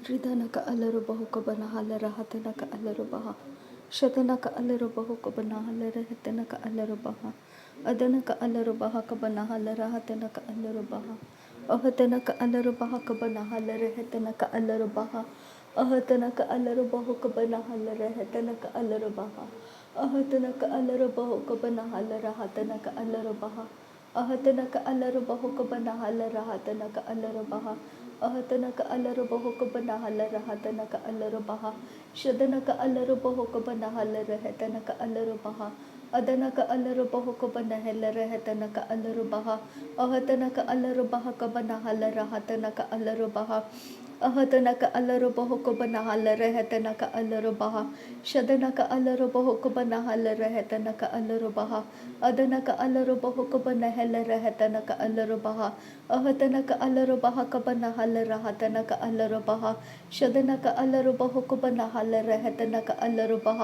ರಿದನಕ ಅಲರು ಬಹುಕೊಬನ ಹಲರ ಹತನಕ ಅಲರು ಬಹ ಶತನಕ ಅಲರು ಬಹುಕೊಬನ ಹಲರ ಹತನಕ ಅಲರು ಬಹ ಅದನಕ ಅಲರು ಬಹ ಕಬನ ಹಲರ ಹತನಕ ಅಲರು ಬಹ ಅಹತನಕ ಅಲರು ಬಹ ಕಬನ ಹಲರ ಹತನಕ ಅಲರು ಬಹ ಅಹತನಕ ಅಲರು ಬಹುಕೊಬನ ಹಲರ ಹತನಕ ಅಲರು ಬಹ ಅಹತನಕ ಅಲರು ಬಹುಕೊಬನ ಹಲರ ಹತನಕ ಅಲರು ಬಹ ಅಹತನಕ ಅಲರು ಬಹುಕೊಬನ ಹಲರ ಹತನಕ ಅಲರು ಬಹ ಅಹತನಕ ಅಲರು ಬಹುಕೊಬನ ಹಲರ ಹತನಕ ಅಲರು ಬಹ ಶದನಕ ಅಲರು ಬಹುಕೊಬನ ಹಲರ ಹತನಕ ಅಲರು ಬಹ ಅದನಕ ಅಲರು ಬಹುಕೊಬನ ಹೆಲರ ಹತನಕ ಅಲರು ಬಹ ಅಹತನಕ ಅಲರು ಬಹ ಕಬನ ಹಲರ ಹತನಕ ಅಲರು ಬಹ ಅಹತನಕ ಅಲರು ಬಹುಕೊಬನ ಹಲರ ಹತನಕ ಅಲರು ಬಹ ಶದನಕ ಅಲರು ಬಹುಕೊಬನ ಹಲರ ಹತನಕ ಅಲರು ಬಹ ಅದನಕ ಅಲರು ಬಹುಕೊಬನ ಹೆಲರ ಹತನಕ ಅಲರು ಬಹ ಅಹತನಕ ಅಲರು ಬಹ ಕಬನ ಹಲರ ಹತನಕ ಅಲರು ಬಹ ಶದನಕ ಅಲರು ಬಹುಕೊಬನ ಹಲರ ಹತನಕ ಅಲರು ಬಹ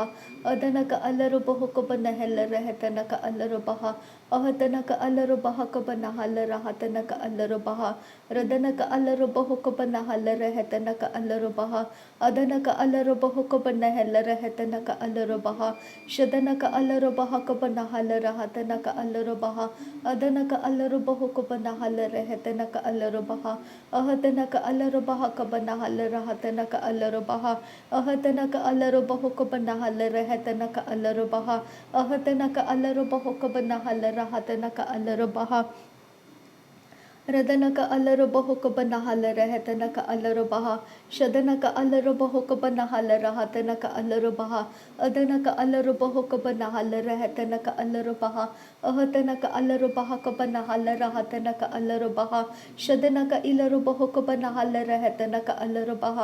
ಅದನಕ ಅಲರು ಬಹುಕೊಬನ ಹೆಲರ ಹತನಕ ಅಲರು ಬಹ ಅಹತನಕ ಅಲರು ಬಹ ಕಬನ ಹಲರ ಹತನಕ ಅಲರು ಬಹ ರದನಕ ಅಲರು ಬಹುಕೊಬನ ಹಲರ ಹತನಕ ಅಲರು ಬಹ ಅದನಕ ಅಲರು ಬಹುಕೊಬನ ಹೆಲರ ಹತನಕ ಅಲರು ಬಹ ಶದನಕ ಅಲರು ಬಹ ಕಬನ ಹಲರ ಹತನಕ ಅಲರು ಬಹ ಅದನಕ ಅಲರು ಬಹುಕೊಬನ ಹಲರ ಹತನಕ ಅಲರು ಬಹ ಅಹತನಕ ಅಲರು ಬಹ ಕಬನ ಹಲರ ಹತನಕ ಅಲರು ಬಹ ಅಹತನಕ ಅಲರು ಬಹುಕೊಬನ ಹಲರ ಹತನಕ ಅಲರು ಬಹ ಅಹತನಕ ಅಲರು ಬಹುಕೊಬನ ಹಲರ ಹತನಕ ಅಲರು ಬಹ ರದನಕ ಅಲರು ಬಹುಕೊಬನ ಹಲರ ಹತನಕ ಅಲರು ಬಹ ಶದನಕ ಅಲರು ಬಹುಕೊಬನ ಹಲರ ಹತನಕ ಅಲರು ಬಹ ಅದನಕ ಅಲರು ಬಹುಕೊಬನ ಹಲರ ಹತನಕ ಅಲರು ಬಹ ಅಹತನಕ ಅಲರು ಬಹ ಕಬನ ಹಲರ ಹತನಕ ಅಲರು ಬಹ ಶದನಕ ಇಲರು ಬಹುಕೊಬನ ಹಲರ ಹತನಕ ಅಲರು ಬಹ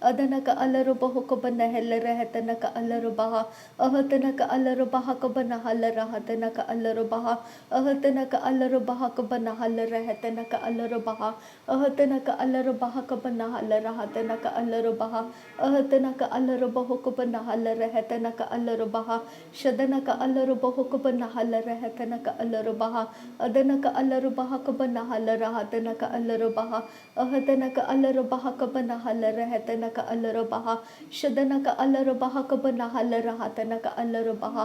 ಅದನಕ ಅಲರು ಬಹುಕೊಬನ ಹೆಲರ ಹತನಕ ಅಲರು ಬಹ ಅಹತನಕ ಅಲರು ಬಹ ಕಬನ ಹಲರ ಹತನಕ ಅಲರು ಬಹ ಅಹತನಕ ಅಲರು ಬಹ ಕಬನ ಹಲರ ಹತನಕ ಅಲರು ಬಹ ಅಹತನಕ ಅಲರು ಬಹ ಕಬನ ಹಲರ ಹತನಕ ಅಲರು ಬಹ ಅಹತನಕ ಅಲರು ಬಹುಕೊಬನ ಹಲರ ಹತನಕ ಅಲರು ಬಹ ಶದನಕ ಅಲರು ಬಹುಕೊಬನ ಹಲರ ಹತನಕ ಅಲರು ಬಹ ಅದನಕ ಅಲರು ಬಹ ಕಬನ ಹಲರ ಹತನಕ ಅಲರು ಬಹ ಅಹತನಕ ಅಲರು ಬಹ ಕಬನ ಹಲರ ಹತನಕ ಅಲರು ಬಹ ಶದನಕ ಅಲರು ಬಹ ಕಬನ ಹಲರ ಹತನಕ ಅಲರು ಬಹ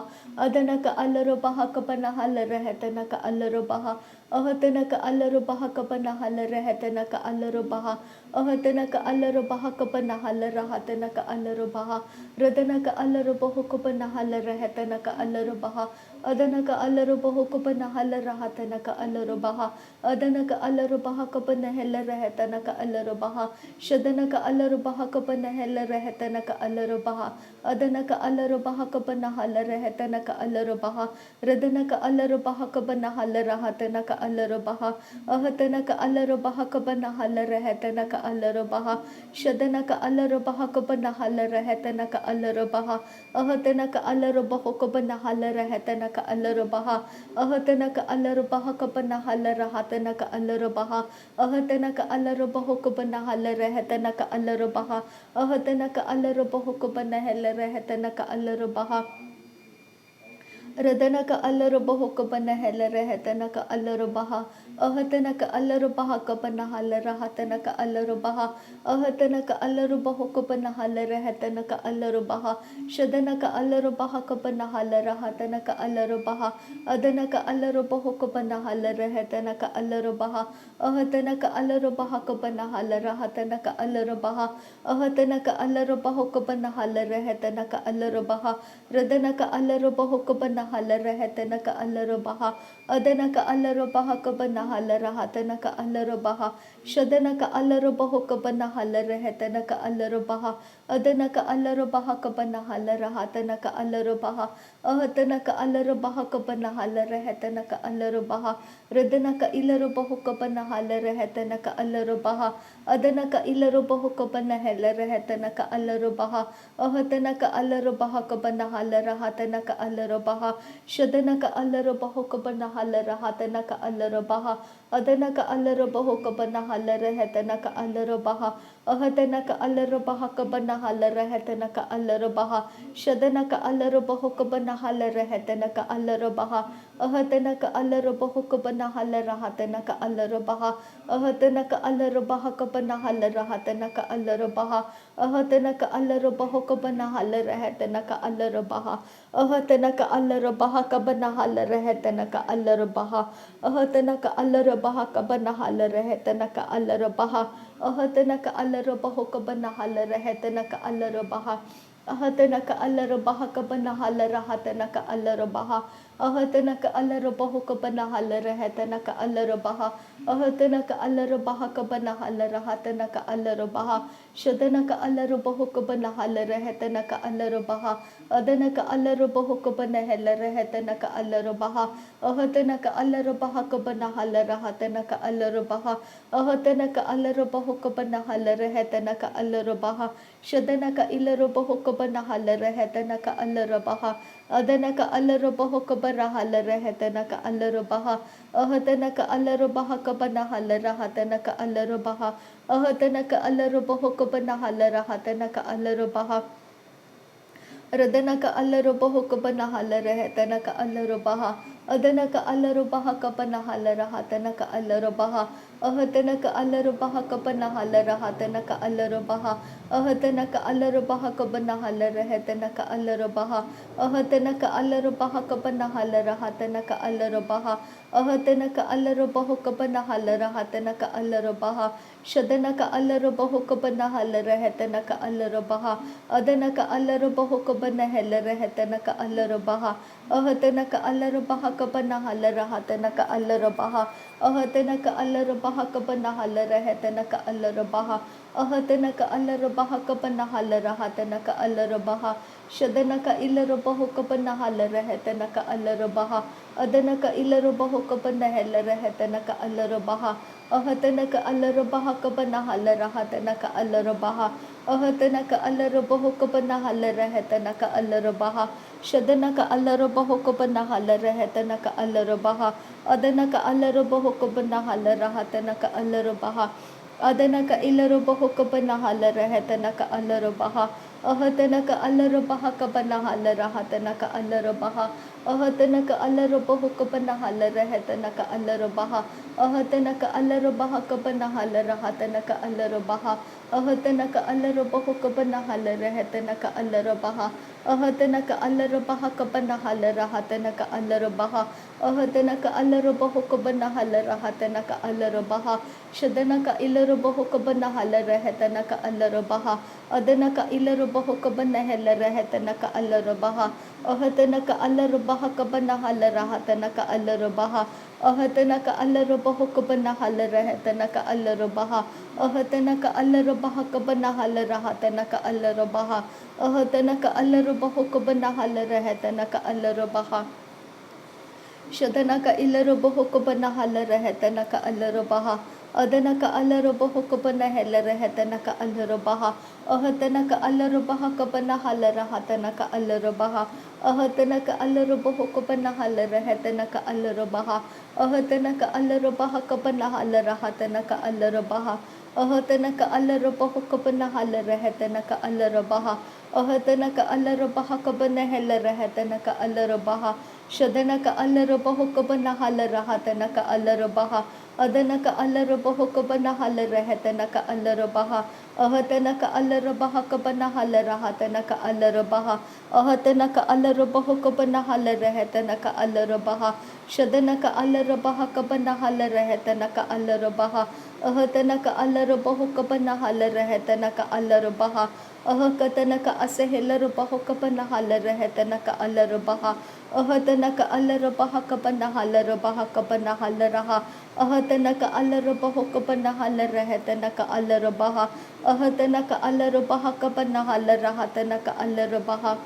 ಅದನಕ ಅಲರು ಬಹ ಕಬನ ಹಲರ ಹತನಕ ಅಲರು ಬಹ ಅಹತನಕ ಅಲರು ಬಹ ಕಬನ ಹಲರ ಹತನಕ ಅಲರು ಬಹ ಅಹತನಕ ಅಲರು ಬಹ ಕಬನ ಹಲರ ಹತನಕ ಅಲರು ಬಹ ರದನಕ ಅಲರು ಬಹುಕೊಬನ ಹಲರ ಹತನಕ ಅಲರು ಬಹ ಅದನಕ ಅಲರು ಬಹುಕೊಬನ ಹಲರ ಹತನಕ ಅಲರು ಬಹ ಅದನಕ ಅಲರು ಬಹ ಕಬನ ಹೆಲರ ಹತನಕ ಅಲರು ಬಹ ಶದನಕ ಅಲರು ಬಹ ಕಬನ ಹೆಲರ ಹತನಕ ಅಲರು ಬಹ ಅದನಕ ಅಲರು ಬಹ ಕಬನ ಹಲರ ಹತನಕ ಅಲರು ಬಹ ರದನಕ ಅಲರು ಬಹ ಕಬನ ಹಲರ ಹತನಕ ಅಲರು ಬಹ ಅಹತನಕ ಅಲರು ಬಹ ಕಬನ ಹಲರ ಹತನಕ ಅಲರು ಬಹ ಶದನಕ ಅಲರು ಬಹ ಕಬನ ಹಲರ ಹತನಕ ಅಲರು ಬಹ ಅಹತನಕ ಅಲರು ಬಹುಕೊಬನ ಹಲರ ಹತನಕ ಅಲರು ಬಹ ಅಹತನಕ ಅಲರು ಬಹ ಕಬನ ಹಲರ ಹತನಕ ಅಲರು ಬಹ ಅಹತನಕ ಅಲರು ಬಹುಕೊಬನ ಹಲರ ಹತನಕ ಅಲರು ಬಹ ಅಹತನಕ ಅಲರು ಬಹುಕೊಬನ ಹೆಲರ ಹತನಕ ಅಲರು ಬಹ ರದನಕ ಅಲರು ಬಹುಕೊಬನ ಹೆಲರ ಹತನಕ ಅಲರು ಬಹ ಅಹತನಕ ಅಲರು ಬಹ ಕಬನ ಹಲರ ಹತನಕ ಅಲರು ಬಹ ಅಹತನಕ ಅಲರು ಬಹುಕೊಬನ ಹಲರ ಹತನಕ ಅಲರು ಬಹ ಶದನಕ ಅಲರು ಬಹ ಕಬನ ಹಲರ ಹತನಕ ಅಲರು ಬಹ ಅದನಕ ಅಲರು ಬಹುಕೊಬನ ಹಲರ ಹತನಕ ಅಲರು ಬಹ ಅಹತನಕ ಅಲರು ಬಹ ಕಬನ ಹಲರ ಹತನಕ ಅಲರು ಬಹ ಅಹತನಕ ಅಲರು ಬಹುಕೊಬನ ಹಲರ ಹತನಕ ಅಲರು ಬಹ ರದನಕ ಅಲರು ಬಹುಕೊಬನ ಹಲರ ಹತನಕ ಅಲರು ಬಹ ಅದನಕ ಅಲರು ಬಹ ಕಬನ ಹಲರ ಹತನಕ ಅಲರು ಬಹ ಶದನಕ ಅಲರು ಬಹುಕೊಬನ ಹಲರ ಹತನಕ ಅಲರು ಬಹ ಅದನಕ ಅಲರು ಬಹ ಕಬನ ಹಲರ ಹತನಕ ಅಲರು ಬಹ ಅಹತನಕ ಅಲರು ಬಹ ಕಬನ ಹಲರ ಹತನಕ ಅಲರು ಬಹ ರದನಕ ಇಲರು ಬಹುಕೊಬನ ಹಲರ ಹತನಕ ಅಲರು ಬಹ ಅದನಕ ಇಲರು ಬಹುಕೊಬನ ಹೆಲರ ಹತನಕ ಅಲರು ಬಹ ಅಹತನಕ ಅಲರು ಬಹ ಕಬನ ಹಲರ ಹತನಕ ಅಲರು ಬಹ ಶದನಕ ಅಲರು ಬಹುಕೊಬನ ಹಲರ ಹತನಕ ಅಲರು ಬಹ ಅದನಕ ಅಲರು ಬಹುಕೊಬನ ಹಲರ ಹತನಕ ಅಲರು ಬಹ अहतनक अलरबहक बनहल रहतनक अलरबहा शदनक अलरबहुक बनहल रहतनक अलरबहा अहतनक अलरबहुक बनहल रहतनक अलरबहा अहतनक अलरबहक बनहल रहतनक अलरबहा अहतनक अलरबहुक बनहल रहतनक अलरबहा अहतनक अलरबहक बनहल रहतनक अलरबहा अहतनक अलरबहक बनहल रहतनक अलरबहा अहतनक अलरबहुक बनहल रहतनक अलरबहा अहतनक अलरबहक बनहल रहतनक अलरबहा अहतनक अलरबहुक बनहल रहतनक अलरबहा अहतनक अलरबहक बनहल रहतनक अलरबहा शदनक अलरबहुक बनहल रहतनक अलरबहा अदनक अलरबहुक बनहल रहतनक अलरबहा अहतनक अलरबहक बनहल रहतनक अलरबहा अहतनक अलरबहुक बनहल रहतनक अलरबहा शदनक इलरबहुक बनहल रहतनक अलरबहा अदनक अलरबहुक बनहल रहतनक अलरबहा अहतनक अलरबहक बनहल रहतनक अलरबहा अहतनक अलरबहुक बनहल रहतनक अलरबहा रदनक अलरबहुक बनहल रहतनक अलरबहा अदनक अलरबहक बनहल रहतनक अलरबहा अहतनक अलरबहक बनहल रहतनक अलरबहा अहतनक अलरबहक बनहल रहतनक अलरबहा अहतनक अलरबहक बनहल रहतनक अलरबहा अहतनक अलरबहुक बनहल रहतनक अलरबहा शदनक अलरबहुक बनहल रहतनक अलरबहा अदनक अलरबहुक बनहल रहतनक अलरबहा अहतनक अलरबहक बनहल रहतनक अलरबहा अहतनक अलरबहक बनहल रहतनक अलरबहा अहतनक अलरबहक बनहल रहतनक अलरबहा शदनक इलरबहुक बनहल रहतनक अलरबहा अदनक इलरबहुक बनहल रहतनक अलरबहा अहतनक अलरबहक बनहल रहतनक अलरबहा अहतनक अलरबहुक बनहल रहतनक अलरबहा शदनक अलरबहुक बनहल रहतनक अलरबहा अदनक अलरबहुक बनहल रहतनक अलरबहा अदनक इलरबहुक बनहल रहतनक अलरबहा अहतनक अलरबहक बनहल रहतनक अलरबहा अहतनक अलरबहुक बनहल रहतनक अलरबहा अहतनक अलरबहक बनहल रहतनक अलरबहा अहतनक अलरबहुक बनहल रहतनक अलरबहा अहतनक अलरबहक बनहल रहतनक अलरबहा अहतनक अलरबहुक बनहल रहतनक अलरबहा शदनक इलरबहुक बनहल रहतनक अलरबहा अदनक इलरबहुक बनहल रहतनक अलरबहा अहतनक अलरबहक बनहल रहतनक अलरबहा अहतनक अलरबहुक बनहल रहतनक अलरबहा अहतनक अलरबहक बनहल रहतनक अलरबहा अहतनक अलरबहुक बनहल रहतनक अलरबहा शदनक इलरबहुक बनहल रहतनक अलरबहा अदनक अलरबहुक बनहल रहतनक अलरबहा अहतनक अलरबहक बनहल रहतनक अलरबहा अहतनक अलरबहुक बनहल रहतनक अलरबहा अहतनक अलरबहक बनहल रहतनक अलरबहा अहतनक अलरबहुक बनहल रहतनक अलरबहा अहतनक अलरबहक बनहल रहतनक अलरबहा शदनक अलरबहुक बनहल रहतनक अलरबहा अदनक अलरबहुक बनहल रहतनक अलरबहा अहतनक अलरबहक बनहल रहतनक अलरबहा अहतनक अलरबहुक बनहल रहतनक अलरबहा शदनक अलरबहक बनहल रहतनक अलरबहा अहतनक अलरबहुक बनहल रहतनक अलरबहा अहकतनक असहलरबहुक बनहल रहतनक अलरबहा अहतनक अलरबहक बनहल रबहक बनहल रहा अहतनक अलरबहुक बनहल रहतनक अलरबहा अहतनक अलरबहक बनहल रहतनक अलरबहा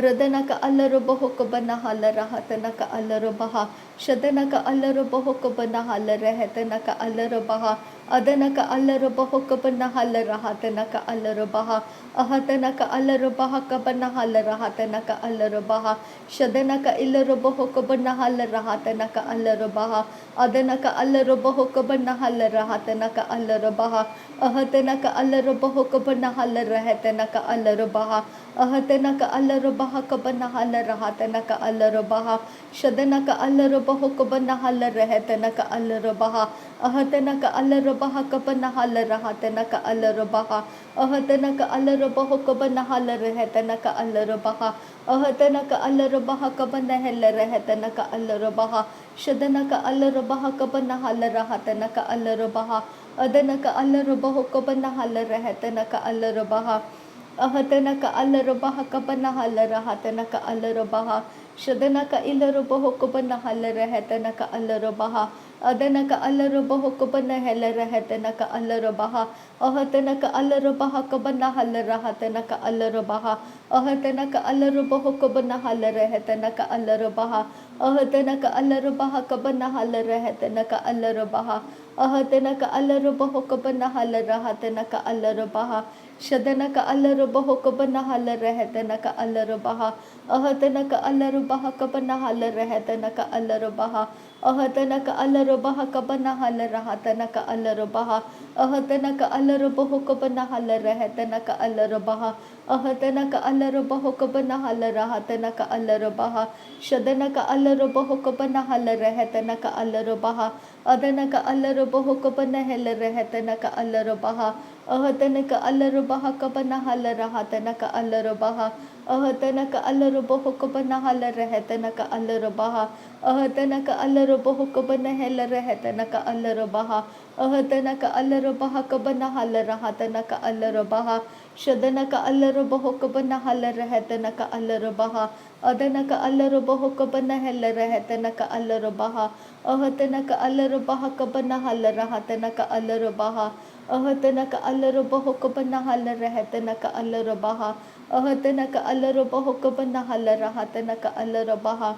रदनक अलरबहुक बनहल रहतनक अलरबहा शदनक अलरबहुक बनहल रहतनक अलरबहा Adanaka Alarobaho Kabanahala Rahatanaka Alarabaha, Ahatanaka Alarabaha Kabanahala Rahatanaka Alarabaha, Shadanaka Ilarobaho Kabanahala Rahatanaka Alarabaha, Adanaka Alarabaho Kabanahala Rahatanaka Alarabaha, Ahatanaka Alarabaho Kabanahala Rahatanaka Alarabaha, Ahatanaka Alarabaha Kabanahala Rahatanaka Alarabaha, Shadanaka Alarabaho Kabanahala Rahatanaka Alarabaha, Ahatanaka Alarabaha Kabanahala Rahatanaka Alarabaha, Ahatanaka Alarabaho Kabanahala Rahatanaka Alarabaha, Ahatanaka Alarabaha Kabanahela Rahatanaka Alarabaha, Shadanaka Alarabaha Kabanahala Rahatanaka Alarabaha, Adanaka Alarabaho Kabanahala Rahatanaka Alarabaha, Ahatanaka Alarabaha Kabanahala Rahatanaka Alarabaha, Shadanaka Ilarabaho Kabanahala Rahatanaka Alarabaha, Adanaka Alarabaho Kabanahela Rahatanaka Alarabaha, Ahatanaka Alarabaha Kabanahala Rahatanaka Alarabaha, Ahatanaka Alarabaho Kabanahala Rahatanaka Alarabaha, Ahatanaka Alarabaha Kabanahala Rahatanaka Alarabaha, Ahatanaka Alarabaho Kabanahala Rahatanaka Alarabaha, Shadanaka Alarabaho Kabanahala Rahatanaka Alarabaha, Ahatanaka Alarabaha Kabanahala Rahatanaka Alarabaha, Ahatanaka Alarabaha Kabanahala Rahatanaka Alarabaha, Ahatanaka Alarabaho Kabanahala Rahatanaka Alarabaha, Ahatanaka Alarabaho Kabanahala Rahatanaka Alarabaha, Shadanaka Alarabaho Kabanahala Rahatanaka Alarabaha, Adanaka Alarabaho Kabanahela Rahatanaka Alarabaha, Ahatanaka Alarabaha Kabanahala Rahatanaka Alarabaha, Ahatanaka Alarabaho Kabanahala Rahatanaka Alarabaha, Ahatanaka Alarabaho Kabanahela Rahatanaka Alarabaha, Ahatanaka Alarabaha Kabanahala Rahatanaka Alarabaha, Shadanaka Alarabaho Kabanahala Rahatanaka Alarabaha, Adanaka Alarabaho Kabanahela Rahatanaka Alarabaha, Ahatanaka Alarabaha Kabanahala Rahatanaka Alarabaha, Ahatanaka Alarabaho Kabanahala Rahatanaka Alarabaha, Ahatanaka Alarabaho Kabanahala Rahatanaka Alarabaha,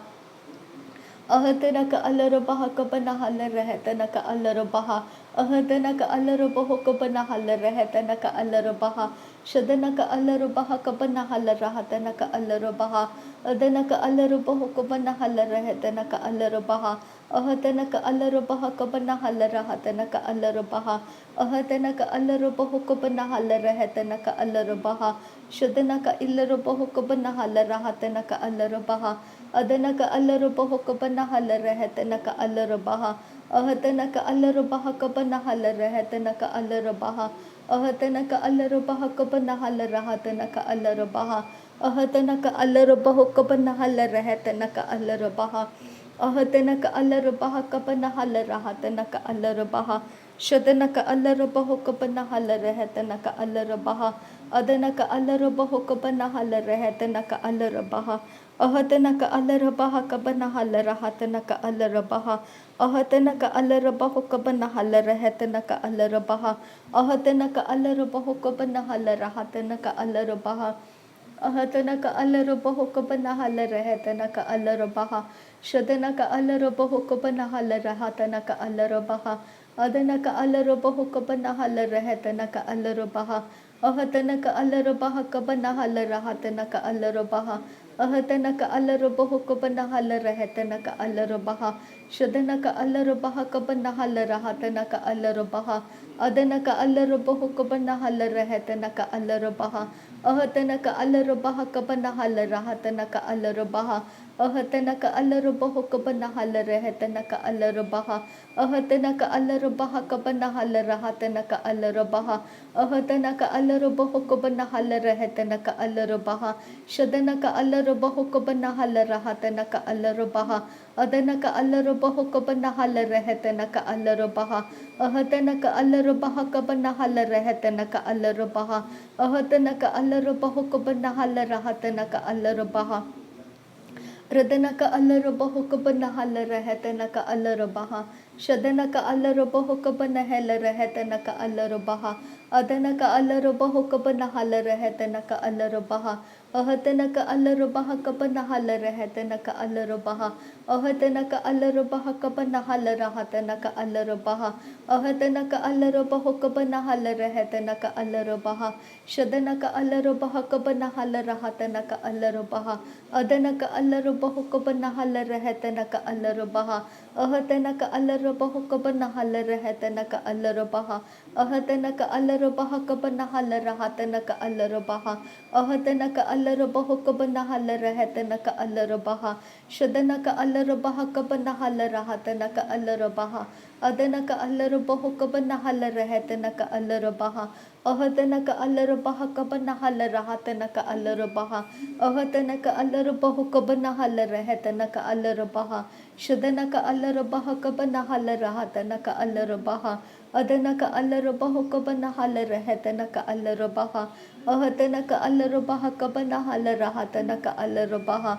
Ahatanaka Alarabaha Kabanahala Rahatanaka Alarabaha, Ahatanaka Alarabaho Kabanahala Rahatanaka Alarabaha, Shadanaka Alarabaha Kabanahala Rahatanaka Alarabaha, Adanaka Alarabaho Kabanahala Rahatanaka Alarabaha, Ahatanaka Alarabaha Kabanahala Rahatanaka Alarabaha, Ahatanaka Alarabaho Kabanahala Rahatanaka Alarabaha, Shadanaka Ilarabaho Kabanahala Rahatanaka Alarabaha, Adanaka Alarabaho Kabanahala Rahatanaka Alarabaha, Ahatanaka Alarabaha Kabanahala Rahatanaka Alarabaha, Ahatanaka Alarabaha Kabanahala Rahatanaka Alarabaha, Ahatanaka Alarabaho Kabanahala Rahatanaka Alarabaha, Ahatanaka Alarabaha Kabanahala Rahatanaka Alarabaha, Shadanaka Alarabaho Kabanahala Rahatanaka Alarabaha, Adanaka Alarabaho Kabanahala Rahatanaka Alarabaha, Ahatanaka Alarabaha Kabanahala Rahatanaka Alarabaha, Ahatanaka Alarabaho Kabanahala Rahatanaka Alarabaha, Ahatanaka Alarabaho Kabanahala Rahatanaka Alarabaha, Ahatanaka Alarabaho Kabanahala Rahatanaka Alarabaha, Shadanaka Alarabaho Kabanahala Rahatanaka Alarabaha, Adanaka Alarabaho Kabanahala Rahatanaka Alarabaha, Ahatanaka Alarabaha Kabanahala Rahatanaka Alarabaha, Ahatanaka Alarabaho Kabanahala Rahatanaka Alarabaha, Shadanaka Alarabaha Kabanahala Rahatanaka Alarabaha, Adanaka Alarabaho Kabanahala Rahatanaka Alarabaha, Ahatanaka Alarabaha Kabanahala Rahatanaka Alarabaha, Ahatanaka Alarabaho Kabanahala Rahatanaka Alarabaha, Ahatanaka Alarabaha Kabanahala Rahatanaka Alarabaha, Ahatanaka Alarabaho Kabanahala Rahatanaka Alarabaha, Shadanaka Alarabaho Kabanahala Rahatanaka Alarabaha, Adanaka Alarabaho Kabanahala Rahatanaka Alarabaha, Ahatanaka Alarabaha Kabanahala Rahatanaka Alarabaha, Ahatanaka Alarabaho Kabanahala Rahatanaka Alarabaha, Radanaka Alarabaho Kabanahala Rahatanaka Alarabaha, Shadanaka Alarabaho Kabanahela Rahatanaka Alarabaha, अदनक अलरबह कबनहल रहतनक अलरबहा अहतनक अलरबह कबनहल रहतनक अलरबहा अहतनक अलरबह कबनहल रहतनक अलरबहा अहतनक अलरबह कबनहल रहतनक अलरबहा शदनक अलरबह कबनहल रहतनक अलरबहा अदनक अलरबह कबनहल रहतनक अलरबहा अहतनक अलरबह कबनहल रहतनक अलरबहा अहतनक अलरबह कबनहल रहतनक अलरबहा अहतनक अलरबह कबनहल रहतनक अलरबहा शदनक अलरबह कबनहल रहतनक अलरबहा अदनक अलरबह कबनहल रहतनक अलरबहा अहतनक अलरबह कबनहल रहतनक अलरबहा अहतनक अलरबह कबनहल रहतनक अलरबहा शदनक अलरबह कबनहल रहतनक अलरबहा अदनक अलरबह कबनहल रहतनक अलरबहा अहतनक अलरबह कबनहल रहतनक अलरबहा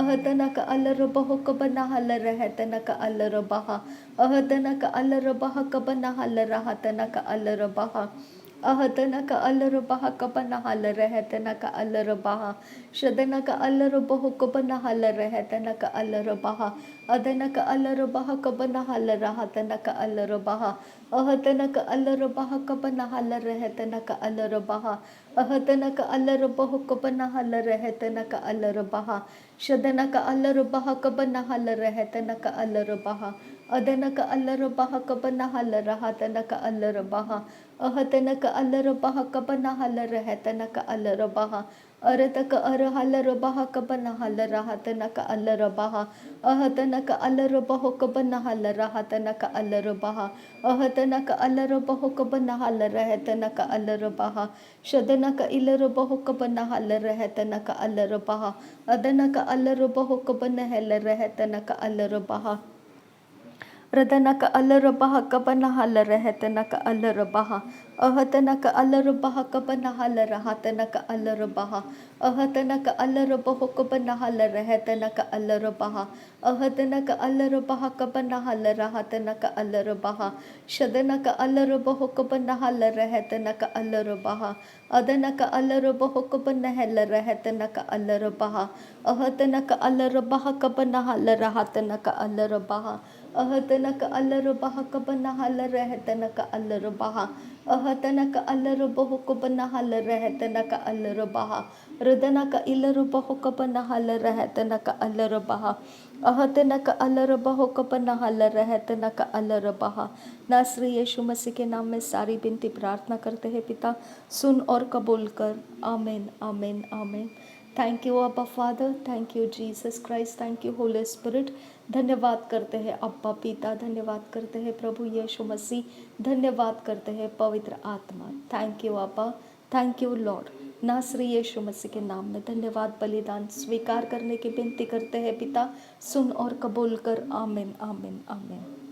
अहतनक अलरबह कबनहल रहतनक अलरबहा अहतनक अलरबह कबनहल रहतनक अलरबहा अहतनक अलरबह कबनहल रहतनक अलरबहा शदनक अलरबह कबनहल रहतनक अलरबहा अदनक अलरबह कबनहल रहतनक अलरबहा अहतनक अलरबह कबनहल रहतनक अलरबहा अहतनक अलरबह कबनहल रहतनक अलरबहा शदनक अलरबह कबनहल रहतनक अलरबहा अदनक अलरबह कबनहल रहतनक अलरबहा अहतनक अलरबह कबनहल रहतनक अलरबहा अरतक अरहलरबह कबनहल रहतनक अलरबहा अहतनक अलरबह कबनहल रहतनक अलरबहा अहतनक अलरबह कबनहल रहतनक अलरबहा शदनक इलरबह कबनहल रहतनक अलरबहा अदनक अलरबह कबनहल रहतनक अलरबहा रदनक अलरबह कबनहल रहतनक अलरबहा अहतनक अलरबह कबनहल रहतनक अलरबहा अहतनक अलरबह कबनहल रहतनक अलरबहा अहतनक अलरबह कबनहल रहतनक अलरबहा शदनक अलरबह कबनहल रहतनक अलरबहा अदनक अलरबह कबनहल रहतनक अलरबहा अहतनक अलरबह कबनहल रहतनक अलरबहा अहतनक अलरबह कबनहल रहतनक अलरबहा अहतनक अलरबह कबनहल रहतनक अलरबहा रदनक इलरबह कबनहल रहतनक अलरबहा अहतनक अलरबह कबनहल रहतनक अलरबहा। नासरी यीशु मसीह के नाम में सारी विनती प्रार्थना करते हैं पिता, सुन और कबूल कर। आमीन आमीन आमीन। थैंक यू अब्बा father, thank you Jesus Christ, thank you Holi spirit. धन्यवाद करते हैं अब्बा पिता, धन्यवाद करते हैं प्रभु यीशु मसीह, धन्यवाद करते हैं पवित्र आत्मा। थैंक यू अब्बा, थैंक यू लॉर्ड। नासरी यीशु मसीह के नाम में धन्यवाद। बलिदान स्वीकार करने की विनती करते हैं पिता, सुन और कबूल कर। आमीन आमीन आमीन।